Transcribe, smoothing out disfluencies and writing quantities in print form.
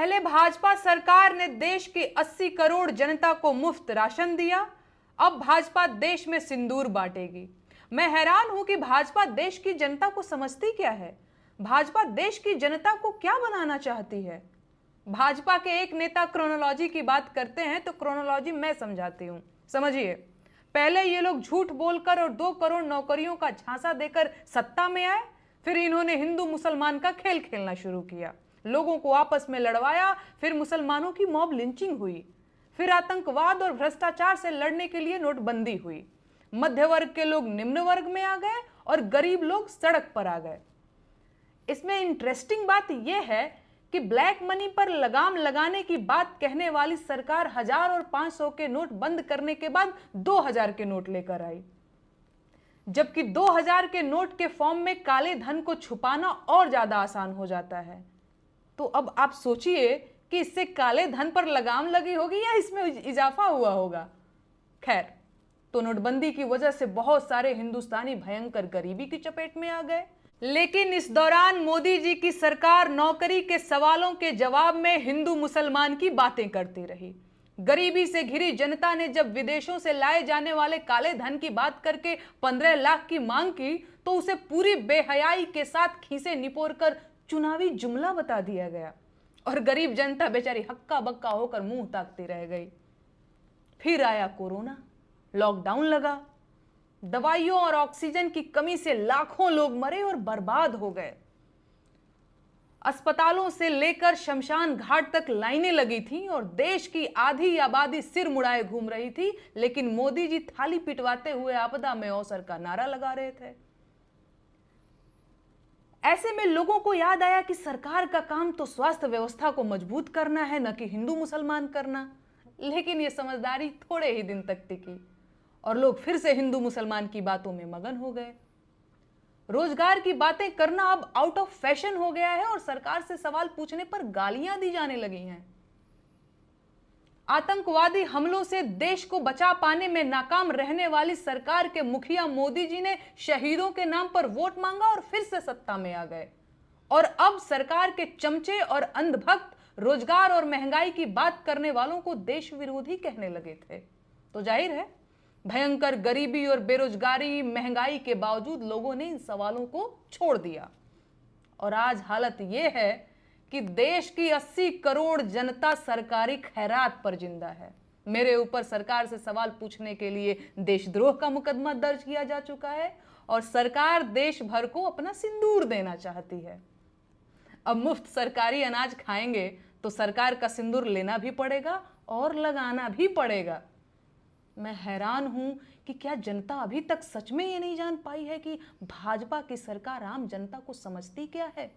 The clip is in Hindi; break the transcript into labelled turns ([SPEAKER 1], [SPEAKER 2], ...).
[SPEAKER 1] पहले भाजपा सरकार ने देश की 80 करोड़ जनता को मुफ्त राशन दिया, अब भाजपा देश में सिंदूर बांटेगी। मैं हैरान हूं कि भाजपा देश की जनता को समझती क्या है। भाजपा देश की जनता को क्या बनाना चाहती है। भाजपा के एक नेता क्रोनोलॉजी की बात करते हैं तो क्रोनोलॉजी मैं समझाती हूं। समझिए, पहले ये लोग झूठ बोलकर और 2 करोड़ नौकरियों का झांसा देकर सत्ता में आए, फिर इन्होंने हिंदू मुसलमान का खेल खेलना शुरू किया, लोगों को आपस में लड़वाया, फिर मुसलमानों की मॉब लिंचिंग हुई, फिर आतंकवाद और भ्रष्टाचार से लड़ने के लिए नोटबंदी हुई, मध्य वर्ग के लोग निम्न वर्ग में आ गए और गरीब लोग सड़क पर आ गए। इसमें इंटरेस्टिंग बात यह है कि ब्लैक मनी पर लगाम लगाने की बात कहने वाली सरकार 1000 और 500 के नोट बंद करने के बाद 2000 के नोट लेकर आई, जबकि 2000 के नोट के फॉर्म में काले धन को छुपाना और ज्यादा आसान हो जाता है। तो अब आप सोचिए कि इससे काले धन पर लगाम लगी होगी या इसमें इजाफा हुआ होगा। खैर, तो नोटबंदी की वजह से बहुत सारे हिंदुस्तानी भयंकर गरीबी की चपेट में आ गए। लेकिन इस दौरान मोदी जी की सरकार नौकरी के सवालों के जवाब में हिंदू मुसलमान की बातें करती रही। गरीबी से घिरी जनता ने जब विदेशों से लाए जाने वाले काले धन की बात करके 15 लाख की मांग की तो उसे पूरी बेहयाई के साथ खीसे निपोरकर चुनावी जुमला बता दिया गया और गरीब जनता बेचारी हक्का बक्का होकर मुंह ताकती रह गई। फिर आया कोरोना, लॉकडाउन लगा, दवाइयों और ऑक्सीजन की कमी से लाखों लोग मरे और बर्बाद हो गए। अस्पतालों से लेकर शमशान घाट तक लाइनें लगी थीं और देश की आधी आबादी सिर मुड़ाए घूम रही थी, लेकिन मोदी जी थाली पिटवाते हुए आपदा में अवसर का नारा लगा रहे थे। ऐसे में लोगों को याद आया कि सरकार का काम तो स्वास्थ्य व्यवस्था को मजबूत करना है, न कि हिंदू मुसलमान करना। लेकिन यह समझदारी थोड़े ही दिन तक टिकी और लोग फिर से हिंदू मुसलमान की बातों में मगन हो गए। रोजगार की बातें करना अब आउट ऑफ फैशन हो गया है और सरकार से सवाल पूछने पर गालियां दी जाने लगी हैं। आतंकवादी हमलों से देश को बचा पाने में नाकाम रहने वाली सरकार के मुखिया मोदी जी ने शहीदों के नाम पर वोट मांगा और फिर से सत्ता में आ गए। और अब सरकार के चमचे और अंधभक्त रोजगार और महंगाई की बात करने वालों को देश विरोधी कहने लगे थे। तो जाहिर है, भयंकर गरीबी और बेरोजगारी, महंगाई के बावजूद लोगों ने इन सवालों को छोड़ दिया और आज हालत यह है कि देश की 80 करोड़ जनता सरकारी खैरात पर जिंदा है। मेरे ऊपर सरकार से सवाल पूछने के लिए देशद्रोह का मुकदमा दर्ज किया जा चुका है और सरकार देश भर को अपना सिंदूर देना चाहती है। अब मुफ्त सरकारी अनाज खाएंगे तो सरकार का सिंदूर लेना भी पड़ेगा और लगाना भी पड़ेगा। मैं हैरान हूं कि क्या जनता अभी तक सच में ये नहीं जान पाई है कि भाजपा की सरकार आम जनता को समझती क्या है।